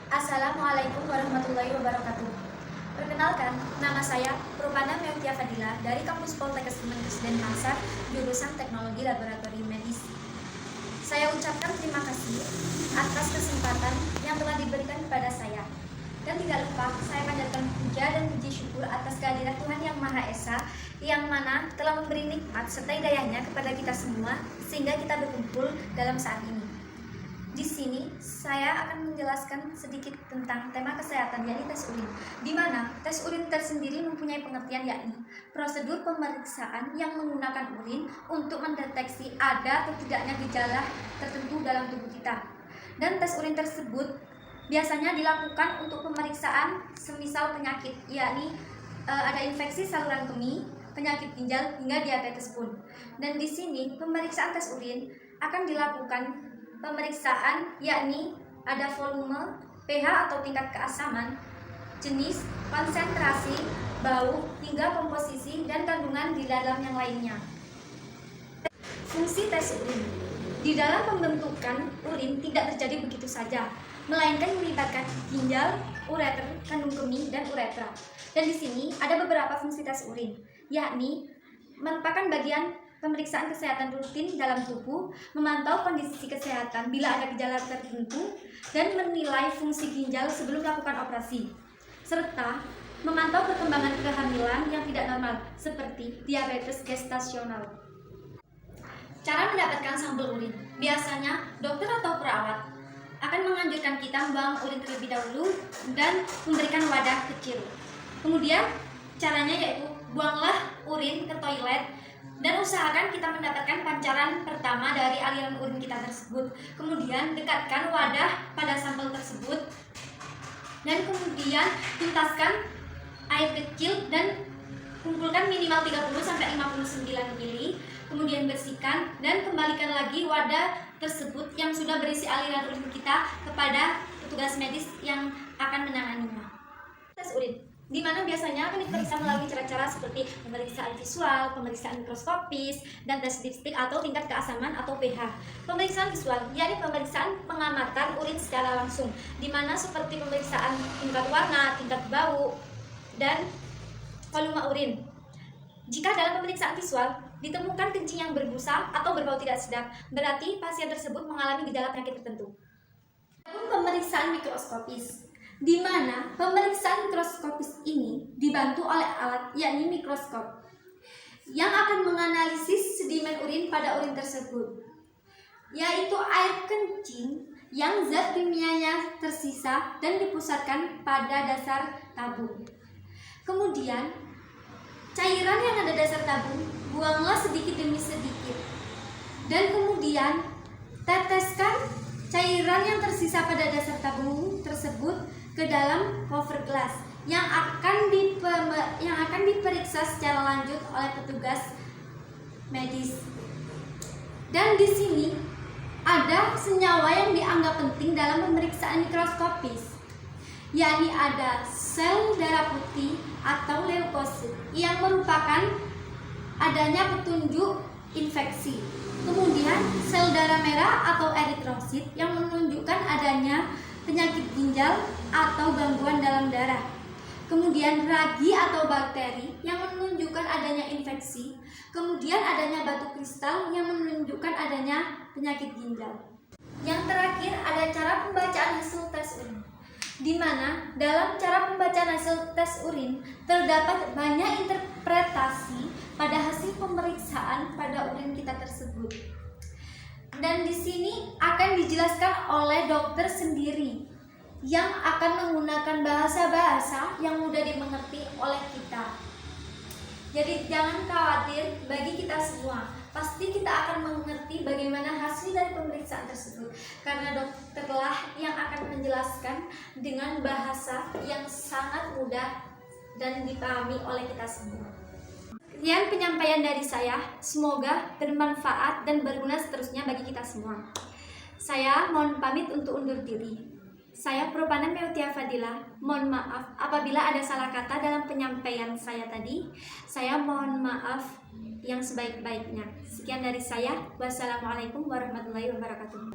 Assalamualaikum warahmatullahi wabarakatuh. Perkenalkan, nama saya Rupana Meutia Fadila dari Kampus Poltekkes Kemenkes Denpasar, jurusan Teknologi Laboratorium Medis. Saya ucapkan terima kasih atas kesempatan yang telah diberikan kepada saya. Dan tidak lupa, saya panjatkan puja dan puji syukur atas kehadiran Tuhan Yang Maha Esa, yang mana telah memberi nikmat serta hidayahnya kepada kita semua, sehingga kita berkumpul dalam saat ini. Di sini saya akan menjelaskan sedikit tentang tema kesehatan, yakni tes urin, di mana tes urin tersendiri mempunyai pengertian, yakni prosedur pemeriksaan yang menggunakan urin untuk mendeteksi ada atau tidaknya gejala tertentu dalam tubuh kita. Dan tes urin tersebut biasanya dilakukan untuk pemeriksaan semisal penyakit, yakni ada infeksi saluran kemih, penyakit ginjal, hingga diabetes pun. Dan di sini pemeriksaan tes urin akan dilakukan pemeriksaan, yakni ada volume, pH atau tingkat keasaman, jenis, konsentrasi, bau, hingga komposisi dan kandungan di dalam yang lainnya. Fungsi tes urin. Di dalam pembentukan urin tidak terjadi begitu saja, melainkan melibatkan ginjal, ureter, kandung kemih, dan uretra. Dan di sini ada beberapa fungsi tes urin, yakni merupakan bagian pemeriksaan kesehatan rutin dalam tubuh, memantau kondisi kesehatan bila ada gejala tertentu, dan menilai fungsi ginjal sebelum melakukan operasi, serta memantau perkembangan kehamilan yang tidak normal, seperti diabetes gestasional. Cara mendapatkan sampel urin. Biasanya, dokter atau perawat akan menganjurkan kita membuang urin terlebih dahulu dan memberikan wadah kecil. Kemudian, caranya yaitu buanglah urin ke toilet dan usahakan kita mendapatkan pancaran pertama dari aliran urin kita tersebut. Kemudian dekatkan wadah pada sampel tersebut dan kemudian tuntaskan air kecil dan kumpulkan minimal 30-59 ml. Kemudian bersihkan dan kembalikan lagi wadah tersebut yang sudah berisi aliran urin kita kepada petugas medis yang akan menanganinya. Tes urin, di mana biasanya akan diperiksa melalui cara-cara seperti pemeriksaan visual, pemeriksaan mikroskopis, dan tes dipstik atau tingkat keasaman atau pH. Pemeriksaan visual, yakni pemeriksaan pengamatan urin secara langsung, di mana seperti pemeriksaan tingkat warna, tingkat bau, dan volume urin. Jika dalam pemeriksaan visual ditemukan kencing yang berbusa atau berbau tidak sedap, berarti pasien tersebut mengalami gejala penyakit tertentu. Pemeriksaan mikroskopis, di mana pemeriksaan mikroskopis ini dibantu oleh alat, yakni mikroskop, yang akan menganalisis sedimen urin pada urin tersebut, yaitu air kencing yang zat kimianya tersisa dan dipusatkan pada dasar tabung. Kemudian, cairan yang ada dasar tabung buanglah sedikit demi sedikit, dan kemudian teteskan cairan yang tersisa pada dasar tabung tersebut ke dalam cover glass yang akan diperiksa secara lanjut oleh petugas medis. Dan di sini ada senyawa yang dianggap penting dalam pemeriksaan mikroskopis, yakni ada sel darah putih atau leukosit yang merupakan adanya petunjuk infeksi. Kemudian sel darah merah atau eritrosit yang menunjukkan adanya penyakit ginjal atau gangguan dalam darah. Kemudian ragi atau bakteri yang menunjukkan adanya infeksi. Kemudian adanya batu kristal yang menunjukkan adanya penyakit ginjal. Yang terakhir ada cara pembacaan hasil tes urin, di mana dalam cara pembacaan hasil tes urin terdapat banyak interpretasi pada hasil pemeriksaan pada urin kita tersebut. Dan di sini akan dijelaskan oleh dokter sendiri yang akan menggunakan bahasa-bahasa yang mudah dimengerti oleh kita. Jadi jangan khawatir, bagi kita semua pasti kita akan mengerti bagaimana hasil dari pemeriksaan tersebut, karena dokterlah yang akan menjelaskan dengan bahasa yang sangat mudah dan dipahami oleh kita semua. Sekian penyampaian dari saya, semoga bermanfaat dan berguna seterusnya bagi kita semua. Saya mohon pamit untuk undur diri. Saya Rupana Meutia Fadila. Mohon maaf apabila ada salah kata dalam penyampaian saya tadi. Saya mohon maaf yang sebaik-baiknya. Sekian dari saya. Wassalamualaikum warahmatullahi wabarakatuh.